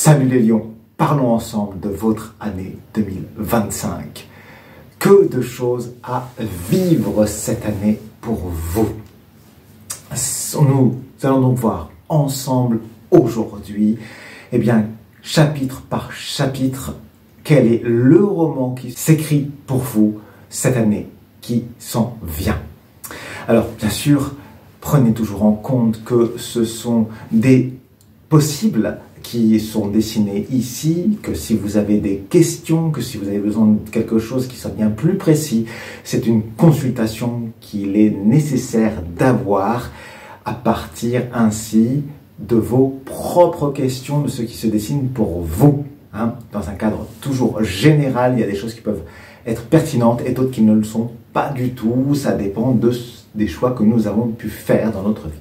Salut les lions, parlons ensemble de votre année 2025. Que de choses à vivre cette année pour vous. Nous allons donc voir ensemble aujourd'hui, chapitre par chapitre, quel est le roman qui s'écrit pour vous cette année qui s'en vient. Alors, bien sûr, prenez toujours en compte que ce sont des possibles qui sont dessinés ici, que si vous avez des questions, que si vous avez besoin de quelque chose qui soit bien plus précis, c'est une consultation qu'il est nécessaire d'avoir à partir ainsi de vos propres questions, de ce qui se dessine pour vous. Dans un cadre toujours général, il y a des choses qui peuvent être pertinentes et d'autres qui ne le sont pas du tout. Ça dépend des choix que nous avons pu faire dans notre vie.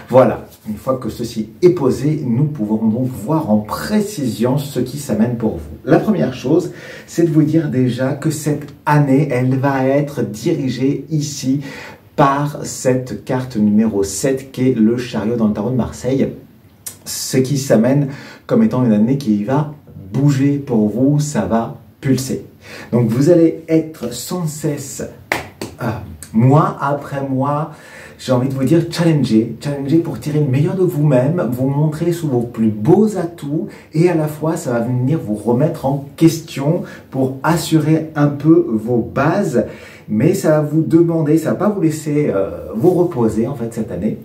Voilà, une fois que ceci est posé, nous pouvons donc voir en précision ce qui s'amène pour vous. La première chose, c'est de vous dire déjà que cette année, elle va être dirigée ici par cette carte numéro 7 qui est le chariot dans le tarot de Marseille. Ce qui s'amène comme étant une année qui va bouger pour vous, ça va pulser. Donc vous allez être sans cesse, mois après mois, j'ai envie de vous dire challenger pour tirer le meilleur de vous-même, vous montrer sous vos plus beaux atouts et à la fois ça va venir vous remettre en question pour assurer un peu vos bases, mais ça va vous demander, ça va pas vous laisser vous reposer en fait cette année.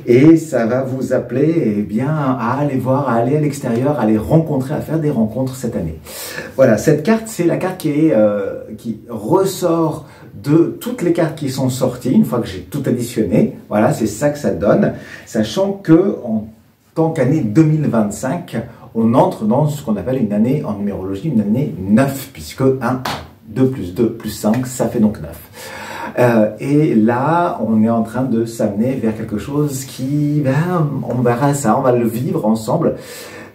Et ça va vous appeler à aller voir, à aller à l'extérieur, à aller rencontrer, à faire des rencontres cette année. Voilà, cette carte, c'est la carte qui ressort de toutes les cartes qui sont sorties, une fois que j'ai tout additionné. Voilà, c'est ça que ça donne, sachant que en tant qu'année 2025, on entre dans ce qu'on appelle une année en numérologie, une année 9, puisque 1, 2 plus 2 plus 5, ça fait donc 9. Et là, on est en train de s'amener vers quelque chose qui, on verra ça, on va le vivre ensemble,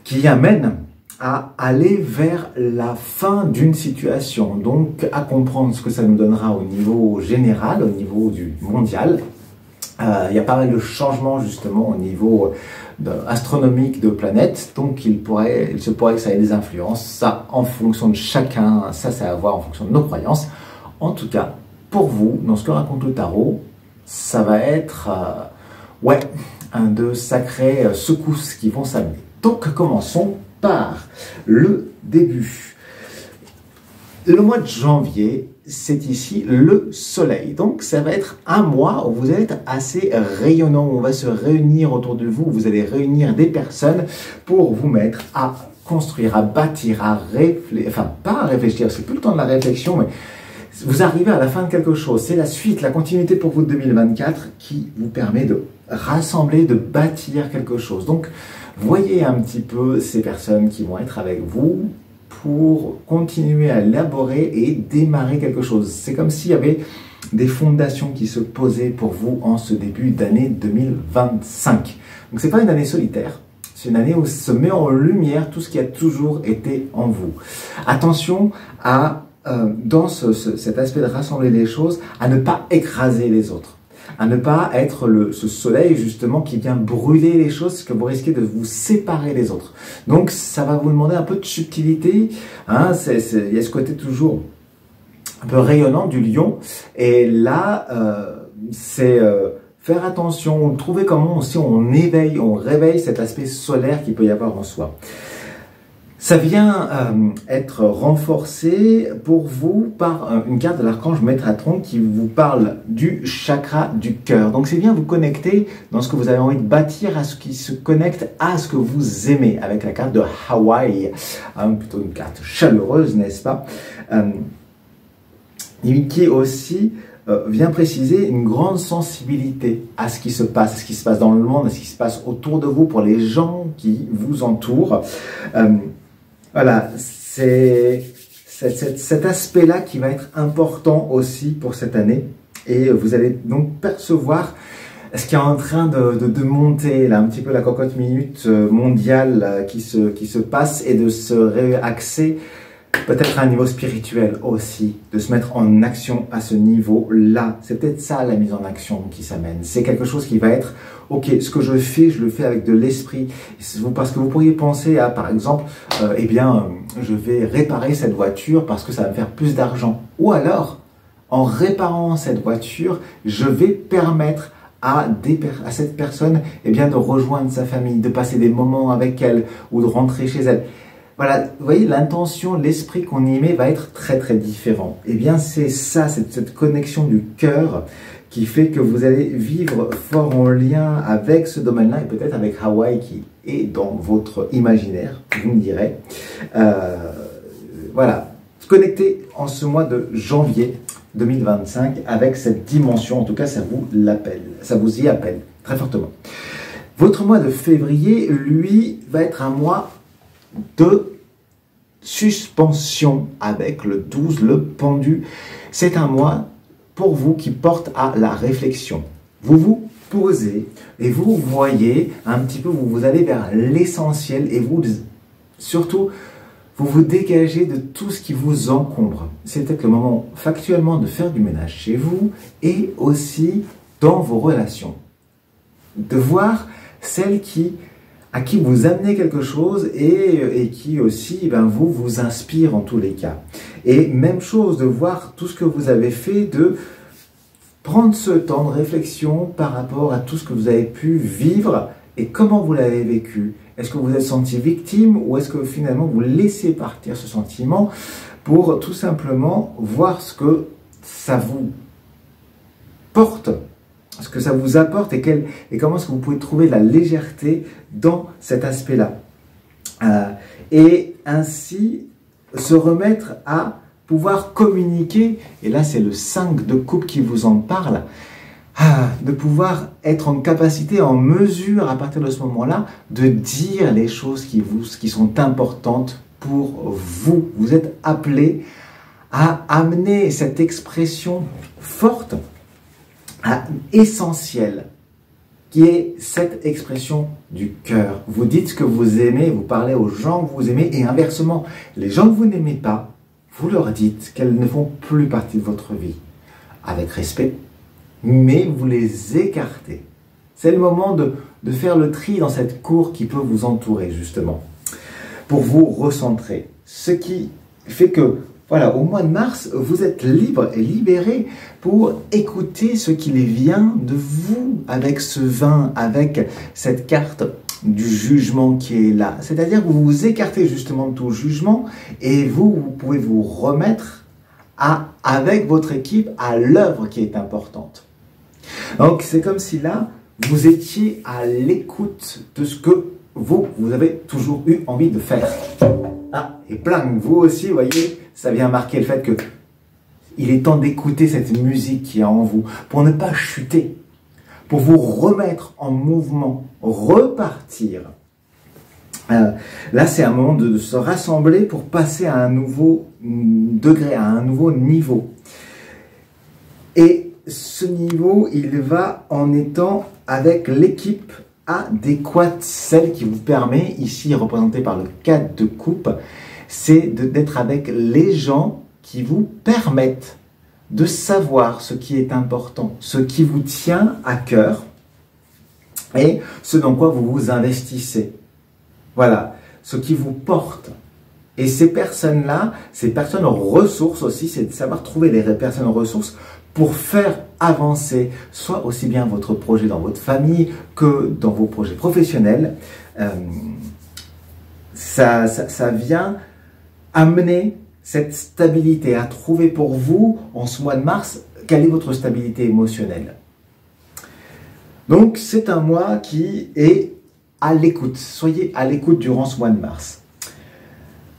qui amène à aller vers la fin d'une situation, donc à comprendre ce que ça nous donnera au niveau général, au niveau du mondial. Il y a pas mal de changements justement au niveau astronomique de planètes, donc il se pourrait que ça ait des influences, ça en fonction de chacun, ça à voir en fonction de nos croyances. En tout cas, pour vous, dans ce que raconte le tarot, ça va être de sacrées secousses qui vont s'amener. Donc commençons par le début. Le mois de janvier, c'est ici le soleil. Donc ça va être un mois où vous allez être assez rayonnant, où on va se réunir autour de vous, vous allez réunir des personnes pour vous mettre à construire, à bâtir, à réfléchir, enfin pas à réfléchir, c'est plus le temps de la réflexion, mais vous arrivez à la fin de quelque chose. C'est la suite, la continuité pour vous de 2024 qui vous permet de rassembler, de bâtir quelque chose. Donc, voyez un petit peu ces personnes qui vont être avec vous pour continuer à élaborer et démarrer quelque chose. C'est comme s'il y avait des fondations qui se posaient pour vous en ce début d'année 2025. Donc, c'est pas une année solitaire. C'est une année où se met en lumière tout ce qui a toujours été en vous. Attention à dans cet aspect de rassembler les choses, à ne pas écraser les autres, à ne pas être ce soleil justement qui vient brûler les choses, parce que vous risquez de vous séparer des autres. Donc ça va vous demander un peu de subtilité, il y a ce côté toujours un peu rayonnant du lion, et là c'est faire attention, trouver comment aussi on éveille, on réveille cet aspect solaire qu'il peut y avoir en soi. Ça vient être renforcé pour vous par une carte de l'archange Métatron qui vous parle du chakra du cœur. Donc c'est bien vous connecter dans ce que vous avez envie de bâtir à ce qui se connecte à ce que vous aimez, avec la carte de Hawaï, plutôt une carte chaleureuse, n'est-ce pas, qui aussi vient préciser une grande sensibilité à ce qui se passe dans le monde, à ce qui se passe autour de vous, pour les gens qui vous entourent. Voilà, c'est cet aspect-là qui va être important aussi pour cette année. Et vous allez donc percevoir ce qui est en train de monter, là, un petit peu la cocotte minute mondiale qui se passe et de se réaxer peut-être à un niveau spirituel aussi, de se mettre en action à ce niveau-là. C'est peut-être ça la mise en action qui s'amène. C'est quelque chose qui va être, ok, ce que je le fais avec de l'esprit. Parce que vous pourriez penser à, par exemple, je vais réparer cette voiture parce que ça va me faire plus d'argent. Ou alors, en réparant cette voiture, je vais permettre à cette personne de rejoindre sa famille, de passer des moments avec elle ou de rentrer chez elle. Voilà, vous voyez, l'intention, l'esprit qu'on y met va être très très différent. Eh bien, c'est ça, c'est cette connexion du cœur qui fait que vous allez vivre fort en lien avec ce domaine-là et peut-être avec Hawaï qui est dans votre imaginaire, vous me direz. Voilà, connectez en ce mois de janvier 2025 avec cette dimension, en tout cas ça vous y appelle très fortement. Votre mois de février, lui, va être un mois de suspension avec le 12, le pendu. C'est un mois pour vous qui porte à la réflexion. Vous vous posez et vous voyez un petit peu, vous allez vers l'essentiel et vous, surtout, vous vous dégagez de tout ce qui vous encombre. C'est peut-être le moment factuellement de faire du ménage chez vous et aussi dans vos relations. De voir celles à qui vous amenez quelque chose et qui aussi vous inspire en tous les cas. Et même chose, de voir tout ce que vous avez fait, de prendre ce temps de réflexion par rapport à tout ce que vous avez pu vivre et comment vous l'avez vécu. Est-ce que vous êtes senti victime ou est-ce que finalement vous laissez partir ce sentiment pour tout simplement voir ce que ça vous porte, ce que ça vous apporte et comment est-ce que vous pouvez trouver de la légèreté dans cet aspect-là. Et ainsi se remettre à pouvoir communiquer, et là c'est le 5 de coupe qui vous en parle, de pouvoir être en capacité, en mesure à partir de ce moment-là, de dire les choses qui sont importantes pour vous. Vous êtes appelé à amener cette expression forte, essentielle, qui est cette expression du cœur. Vous dites ce que vous aimez, vous parlez aux gens que vous aimez, et inversement, les gens que vous n'aimez pas, vous leur dites qu'elles ne font plus partie de votre vie, avec respect, mais vous les écartez. C'est le moment de faire le tri dans cette cour qui peut vous entourer, justement, pour vous recentrer. Ce qui fait que, voilà, au mois de mars, vous êtes libre et libéré pour écouter ce qui vient de vous avec ce vin, avec cette carte du jugement qui est là. C'est-à-dire que vous vous écartez justement de tout jugement et vous pouvez vous remettre avec votre équipe à l'œuvre qui est importante. Donc c'est comme si là, vous étiez à l'écoute de ce que vous avez toujours eu envie de faire. Et blang, vous aussi, vous voyez, ça vient marquer le fait que il est temps d'écouter cette musique qui est en vous, pour ne pas chuter, pour vous remettre en mouvement, repartir. Là, c'est un moment de se rassembler pour passer à un nouveau degré, à un nouveau niveau. Et ce niveau, il va en étant avec l'équipe adéquate, celle qui vous permet, ici représentée par le 4 de coupe, c'est d'être avec les gens qui vous permettent de savoir ce qui est important, ce qui vous tient à cœur et ce dans quoi vous vous investissez. Voilà, ce qui vous porte. Et ces personnes-là, ces personnes ressources aussi, c'est de savoir trouver les personnes ressources pour faire avancer soit aussi bien votre projet dans votre famille que dans vos projets professionnels. Ça vient amener cette stabilité, à trouver pour vous, en ce mois de mars, quelle est votre stabilité émotionnelle. Donc, c'est un mois qui est à l'écoute. Soyez à l'écoute durant ce mois de mars.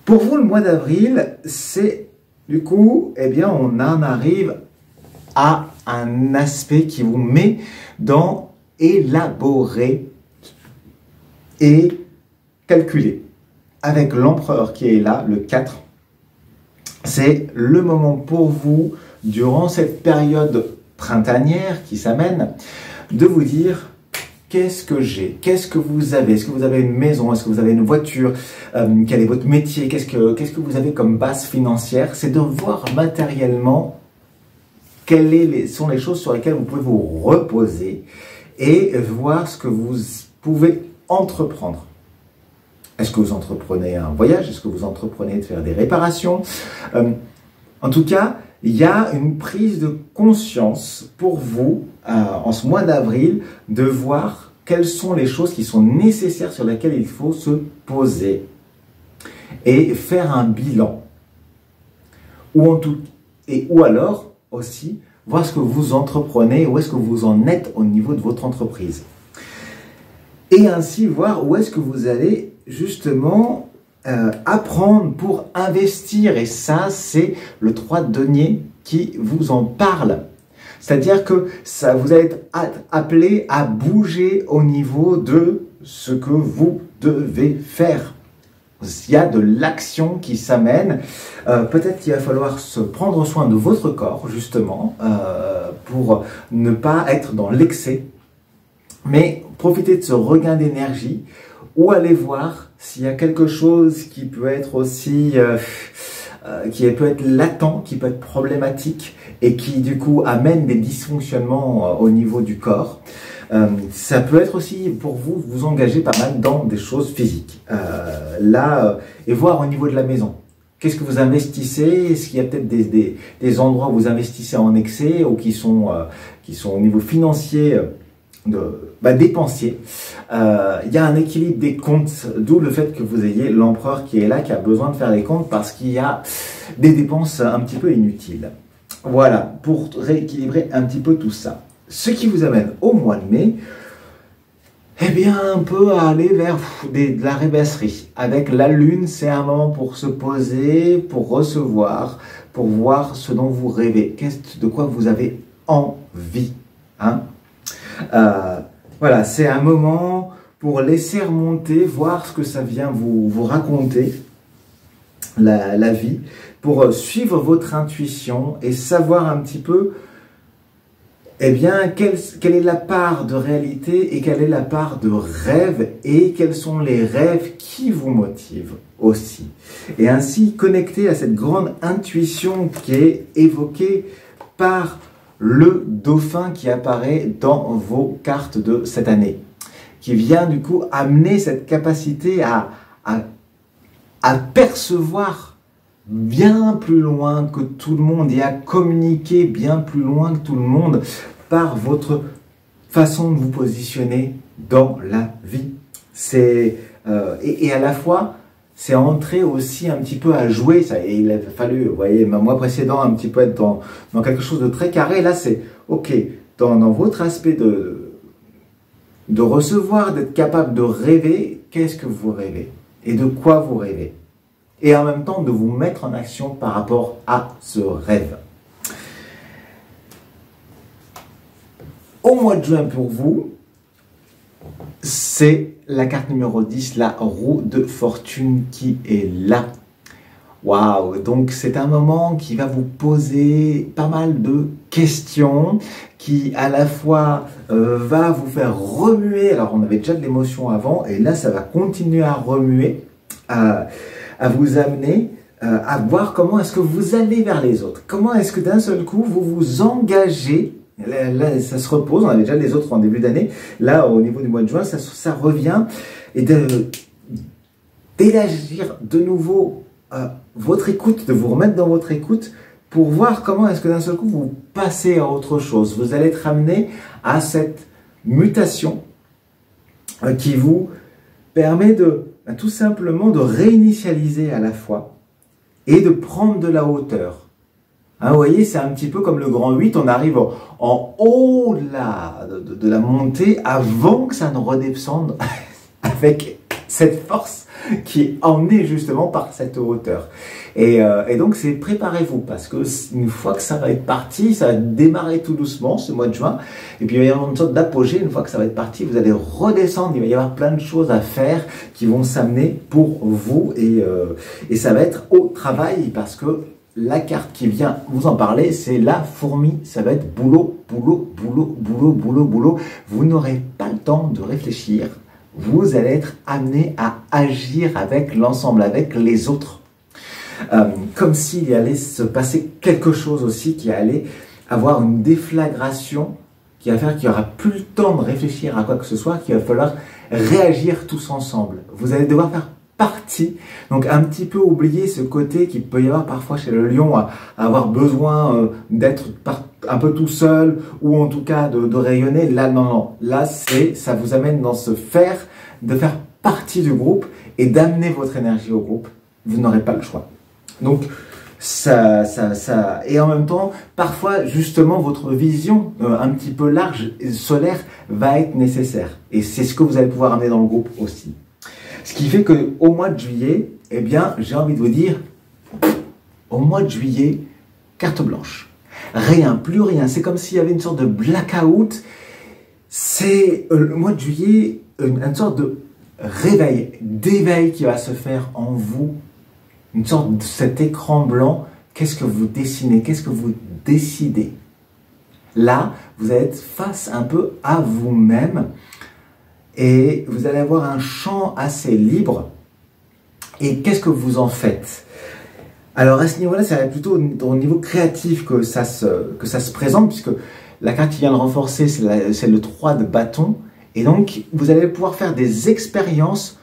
Pour vous, le mois d'avril, c'est, du coup, on en arrive à un aspect qui vous met dans élaborer et calculer. Avec l'empereur qui est là, le 4, c'est le moment pour vous, durant cette période printanière qui s'amène, de vous dire, Qu'est-ce que j'ai? Qu'est-ce que vous avez? Est-ce que vous avez une maison? Est-ce que vous avez une voiture? Quel est votre métier? Qu'est-ce que vous avez comme base financière? C'est de voir matériellement quelles sont les choses sur lesquelles vous pouvez vous reposer et voir ce que vous pouvez entreprendre. Est-ce que vous entreprenez un voyage? Est-ce que vous entreprenez de faire des réparations? En tout cas, il y a une prise de conscience pour vous, en ce mois d'avril, de voir quelles sont les choses qui sont nécessaires sur lesquelles il faut se poser et faire un bilan. Ou alors aussi voir ce que vous entreprenez, où est-ce que vous en êtes au niveau de votre entreprise. Et ainsi voir où est-ce que vous allez justement apprendre pour investir. Et ça, c'est le 3 de denier qui vous en parle. C'est-à-dire que vous allez être appelé à bouger au niveau de ce que vous devez faire. Il y a de l'action qui s'amène. Peut-être qu'il va falloir se prendre soin de votre corps, justement, pour ne pas être dans l'excès. Mais profitez de ce regain d'énergie ou allez voir s'il y a quelque chose qui peut être aussi, qui peut être latent, qui peut être problématique et qui du coup amène des dysfonctionnements au niveau du corps. Ça peut être aussi pour vous, vous engager pas mal dans des choses physiques. Et voir au niveau de la maison. Qu'est-ce que vous investissez? Est-ce qu'il y a peut-être des endroits où vous investissez en excès ou qui sont au niveau financier dépensier? Il y a un équilibre des comptes, d'où le fait que vous ayez l'empereur qui est là, qui a besoin de faire les comptes parce qu'il y a des dépenses un petit peu inutiles. Voilà, pour rééquilibrer un petit peu tout ça. Ce qui vous amène au mois de mai, eh bien, un peu à aller vers de la rêvasserie. Avec la lune, c'est un moment pour se poser, pour recevoir, pour voir ce dont vous rêvez. De quoi vous avez envie, hein? Voilà, c'est un moment pour laisser remonter, voir ce que ça vient vous raconter, la vie, pour suivre votre intuition et savoir un petit peu, eh bien, quelle est la part de réalité et quelle est la part de rêve et quels sont les rêves qui vous motivent aussi. Et ainsi connecter à cette grande intuition qui est évoquée par le dauphin qui apparaît dans vos cartes de cette année, qui vient du coup amener cette capacité à percevoir bien plus loin que tout le monde et à communiquer bien plus loin que tout le monde par votre façon de vous positionner dans la vie. Et à la fois, c'est entrer aussi un petit peu à jouer. Et il a fallu, vous voyez, le mois précédent, un petit peu être dans quelque chose de très carré. Là, c'est OK, dans votre aspect de recevoir, d'être capable de rêver, qu'est-ce que vous rêvez et de quoi vous rêvez. Et en même temps, de vous mettre en action par rapport à ce rêve. Au mois de juin pour vous, c'est la carte numéro 10, la roue de fortune qui est là. Waouh! Donc c'est un moment qui va vous poser pas mal de questions, qui à la fois va vous faire remuer. Alors on avait déjà de l'émotion avant, et là ça va continuer à remuer, à vous amener à voir comment est-ce que vous allez vers les autres. Comment est-ce que d'un seul coup vous vous engagez. Là, ça se repose, on avait déjà les autres en début d'année. Là, au niveau du mois de juin, ça revient. Et d'élargir de nouveau votre écoute, de vous remettre dans votre écoute pour voir comment est-ce que d'un seul coup vous passez à autre chose. Vous allez être amené à cette mutation qui vous permet tout simplement de réinitialiser à la fois et de prendre de la hauteur. Hein, vous voyez, c'est un petit peu comme le grand 8, on arrive en haut de la montée avant que ça ne redescende avec cette force qui est emmenée justement par cette hauteur. Et donc, c'est préparez-vous parce que une fois que ça va être parti, ça va démarrer tout doucement ce mois de juin. Et puis, il va y avoir une sorte d'apogée. Une fois que ça va être parti, vous allez redescendre. Il va y avoir plein de choses à faire qui vont s'amener pour vous. Et ça va être au travail parce que la carte qui vient vous en parler, c'est la fourmi. Ça va être boulot boulot, boulot, boulot, boulot, boulot. Vous n'aurez pas le temps de réfléchir. Vous allez être amené à agir avec l'ensemble, avec les autres. Comme s'il allait se passer quelque chose aussi qui allait avoir une déflagration qui va faire qu'il n'y aura plus le temps de réfléchir à quoi que ce soit, qu'il va falloir réagir tous ensemble. Vous allez devoir faire partie, donc un petit peu oublier ce côté qu'il peut y avoir parfois chez le lion, à avoir besoin d'être un peu tout seul, ou en tout cas de rayonner. Là, non, non. Là, ça vous amène dans de faire partie du groupe et d'amener votre énergie au groupe. Vous n'aurez pas le choix. Donc, et en même temps, parfois, justement, votre vision un petit peu large, solaire, va être nécessaire. Et c'est ce que vous allez pouvoir amener dans le groupe aussi. Ce qui fait qu'au mois de juillet, eh bien, j'ai envie de vous dire, au mois de juillet, carte blanche. Rien, plus rien. C'est comme s'il y avait une sorte de blackout. C'est le mois de juillet, une sorte de réveil, d'éveil qui va se faire en vous. Une sorte de cet écran blanc. Qu'est-ce que vous dessinez? Qu'est-ce que vous décidez? Là, vous allez être face un peu à vous-même et vous allez avoir un champ assez libre. Et qu'est-ce que vous en faites? Alors à ce niveau-là, ça va être plutôt au niveau créatif que ça se présente, puisque la carte qui vient de renforcer, c'est le 3 de bâton. Et donc, vous allez pouvoir faire des expériences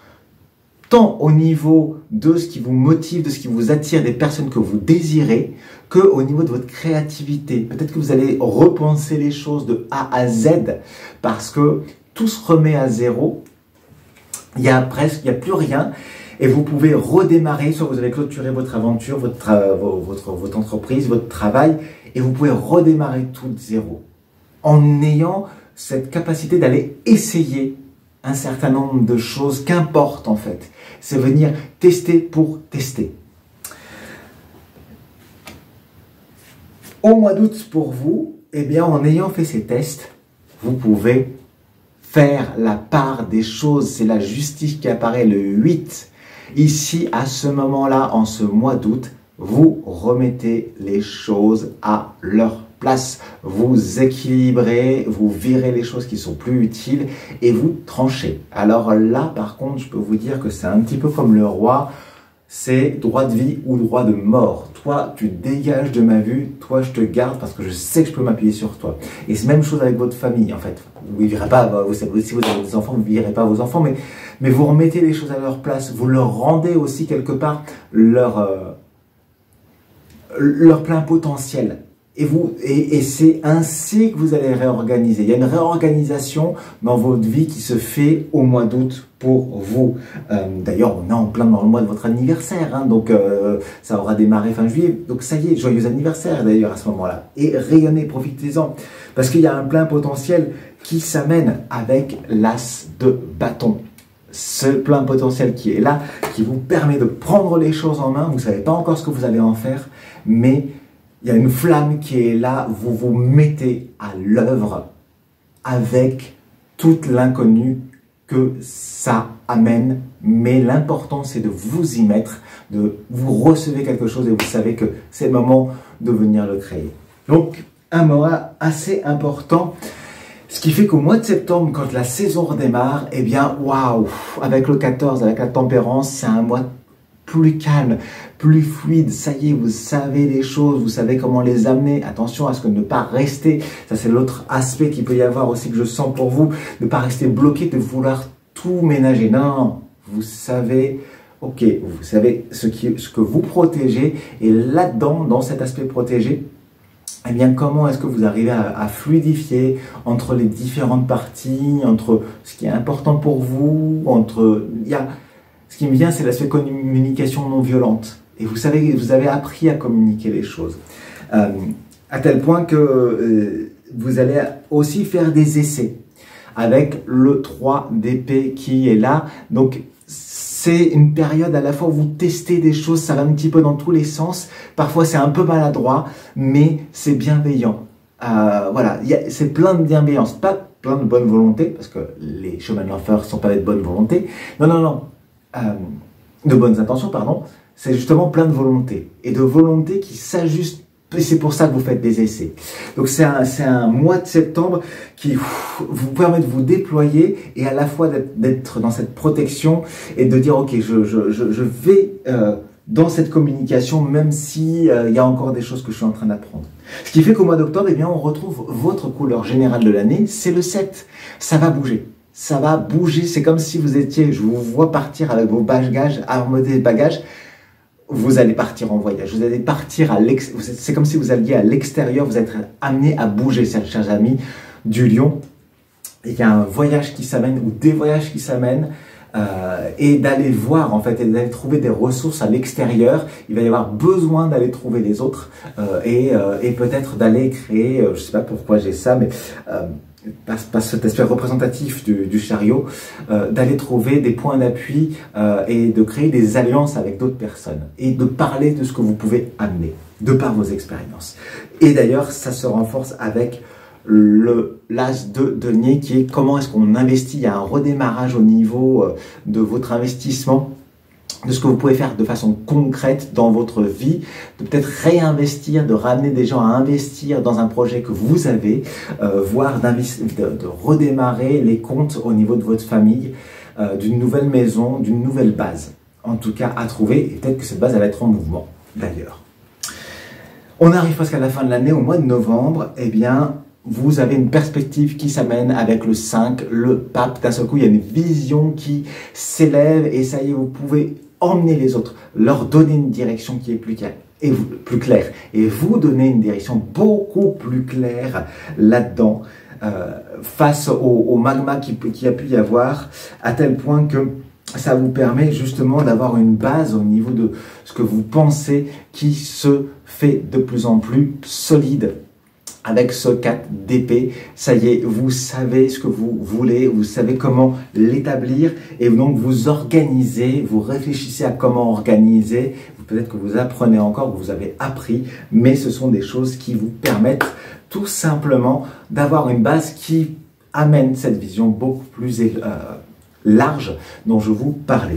tant au niveau de ce qui vous motive, de ce qui vous attire, des personnes que vous désirez, que au niveau de votre créativité. Peut-être que vous allez repenser les choses de A à Z, parce que tout se remet à zéro. Il n'y a plus rien. Et vous pouvez redémarrer, soit vous avez clôturé votre aventure, votre entreprise, votre travail, et vous pouvez redémarrer tout de zéro. En ayant cette capacité d'aller essayer un certain nombre de choses, qu'importe en fait. C'est venir tester pour tester. Au mois d'août pour vous, eh bien en ayant fait ces tests, vous pouvez faire la part des choses. C'est la justice qui apparaît le 8. Ici, à ce moment-là, en ce mois d'août, vous remettez les choses à leur place. Vous équilibrez, vous virez les choses qui sont plus utiles et vous tranchez. Alors là, par contre, je peux vous dire que c'est un petit peu comme le roi. C'est droit de vie ou droit de mort. Toi, tu dégages de ma vue. Toi, je te garde parce que je sais que je peux m'appuyer sur toi. Et c'est la même chose avec votre famille, en fait. Vous ne virez pas, si vous avez des enfants, vous ne virez pas vos enfants, mais vous remettez les choses à leur place. Vous leur rendez aussi quelque part leur plein potentiel. Et c'est ainsi que vous allez réorganiser. Il y a une réorganisation dans votre vie qui se fait au mois d'août pour vous. D'ailleurs, on est en plein dans le mois de votre anniversaire, hein, donc ça aura démarré fin juillet. Donc ça y est, joyeux anniversaire d'ailleurs à ce moment-là. Et rayonnez, profitez-en. Parce qu'il y a un plein potentiel qui s'amène avec l'as de bâton. Ce plein potentiel qui est là, qui vous permet de prendre les choses en main. Vous ne savez pas encore ce que vous allez en faire, mais il y a une flamme qui est là, vous vous mettez à l'œuvre avec toute l'inconnu que ça amène. Mais l'important, c'est de vous y mettre, vous recevez quelque chose et vous savez que c'est le moment de venir le créer. Donc, un mois assez important. Ce qui fait qu'au mois de septembre, quand la saison redémarre, eh bien, waouh, avec le 14, avec la tempérance, c'est un mois plus calme, plus fluide. Ça y est, vous savez les choses, vous savez comment les amener. Attention à ce que ne pas rester. Ça, c'est l'autre aspect qu'il peut y avoir aussi que je sens pour vous. Ne pas rester bloqué, de vouloir tout ménager. Non, non, non. Vous savez, ok, vous savez ce que vous protégez. Et là-dedans, dans cet aspect protégé, eh bien, comment est-ce que vous arrivez à fluidifier entre les différentes parties, entre ce qui est important pour vous, ce qui me vient, c'est l'aspect communication non violente. Et vous savez, vous avez appris à communiquer les choses. À tel point que vous allez aussi faire des essais avec le 3 d'épée qui est là. Donc, c'est une période à la fois où vous testez des choses, ça va un petit peu dans tous les sens. Parfois, c'est un peu maladroit, mais c'est bienveillant. Voilà, c'est plein de bienveillance, pas plein de bonne volonté, parce que les chemins de l'enfer ne sont pas de bonne volonté. Non, non, non. De bonnes intentions, pardon. C'est justement plein de volonté. Et de volonté qui s'ajuste Et c'est pour ça que vous faites des essais. Donc c'est un mois de septembre qui vous permet de vous déployer et à la fois d'être dans cette protection et de dire ok, je vais dans cette communication même si il y a encore des choses que je suis en train d'apprendre. Ce qui fait qu'au mois d'octobre, eh bien, on retrouve votre couleur générale de l'année, c'est le 7. Ça va bouger. Ça va bouger. C'est comme si vous étiez, je vous vois partir avec vos bagages, armés bagages. Vous allez partir en voyage, vous allez partir à l'extérieur, c'est comme si vous alliez à l'extérieur, vous êtes amené à bouger, chers amis du Lion. Il y a un voyage qui s'amène ou des voyages qui s'amènent et d'aller voir en fait, et d'aller trouver des ressources à l'extérieur. Il va y avoir besoin d'aller trouver les autres et peut-être d'aller créer, je ne sais pas pourquoi j'ai ça, mais pas cet aspect représentatif du chariot, d'aller trouver des points d'appui et de créer des alliances avec d'autres personnes et de parler de ce que vous pouvez amener de par vos expériences. Et d'ailleurs, ça se renforce avec l'as de denier qui est comment est-ce qu'on investit. Il y a un redémarrage au niveau de votre investissement, de ce que vous pouvez faire de façon concrète dans votre vie, de peut-être réinvestir, de ramener des gens à investir dans un projet que vous avez, voire de redémarrer les comptes au niveau de votre famille, d'une nouvelle maison, d'une nouvelle base. En tout cas, à trouver, et peut-être que cette base elle va être en mouvement, d'ailleurs. On arrive presque à la fin de l'année, au mois de novembre, eh bien, vous avez une perspective qui s'amène avec le 5, le pape. D'un seul coup, il y a une vision qui s'élève et ça y est, vous pouvez emmener les autres, leur donner une direction qui est plus claire et vous donner une direction beaucoup plus claire là-dedans face au magma qui a pu y avoir, à tel point que ça vous permet justement d'avoir une base au niveau de ce que vous pensez qui se fait de plus en plus solide. Avec ce 4 d'épée, ça y est, vous savez ce que vous voulez, vous savez comment l'établir et donc vous organisez, vous réfléchissez à comment organiser. Peut-être que vous apprenez encore, que vous avez appris, mais ce sont des choses qui vous permettent tout simplement d'avoir une base qui amène cette vision beaucoup plus large dont je vous parlais.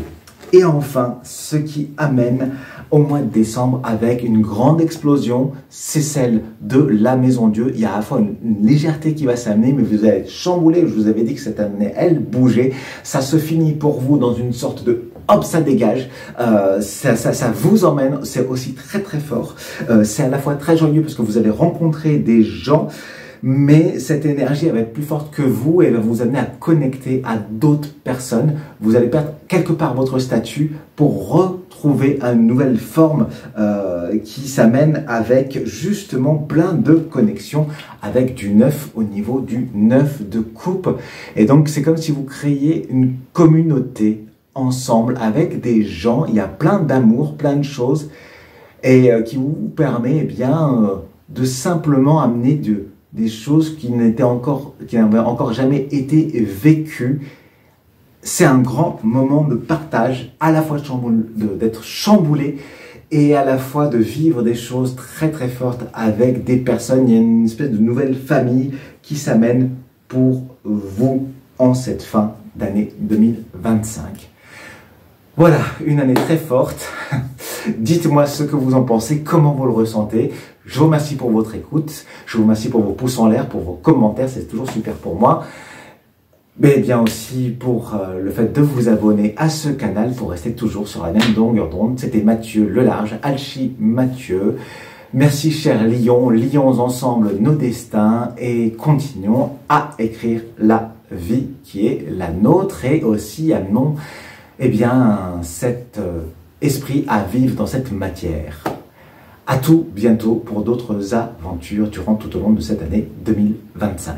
Et enfin, ce qui amène au mois de décembre avec une grande explosion, c'est celle de la Maison Dieu. Il y a à la fois une légèreté qui va s'amener, mais vous allez être chamboulé. Je vous avais dit que cette année, elle bougeait. Ça se finit pour vous dans une sorte de hop, ça dégage. Ça vous emmène. C'est aussi très très fort. C'est à la fois très joyeux parce que vous allez rencontrer des gens. Mais cette énergie elle va être plus forte que vous et elle va vous amener à connecter à d'autres personnes. Vous allez perdre quelque part votre statut pour retrouver une nouvelle forme qui s'amène avec justement plein de connexions avec du 9 au niveau du 9 de coupe. Et donc c'est comme si vous créiez une communauté ensemble avec des gens. Il y a plein d'amour, plein de choses et qui vous permet de simplement amener des choses qui n'avaient encore jamais été vécues. C'est un grand moment de partage, à la fois d'être chamboulé et à la fois de vivre des choses très très fortes avec des personnes. Il y a une espèce de nouvelle famille qui s'amène pour vous en cette fin d'année 2025. Voilà, une année très forte. Dites-moi ce que vous en pensez, comment vous le ressentez. Je vous remercie pour votre écoute. Je vous remercie pour vos pouces en l'air, pour vos commentaires. C'est toujours super pour moi. Mais bien aussi pour le fait de vous abonner à ce canal pour rester toujours sur la même longueur d'onde. C'était Mathieu Le Large, Alchi Mathieu. Merci chers lions, lions ensemble nos destins et continuons à écrire la vie qui est la nôtre et aussi amenons cet esprit à vivre dans cette matière. À tout bientôt pour d'autres aventures durant tout au long de cette année 2025.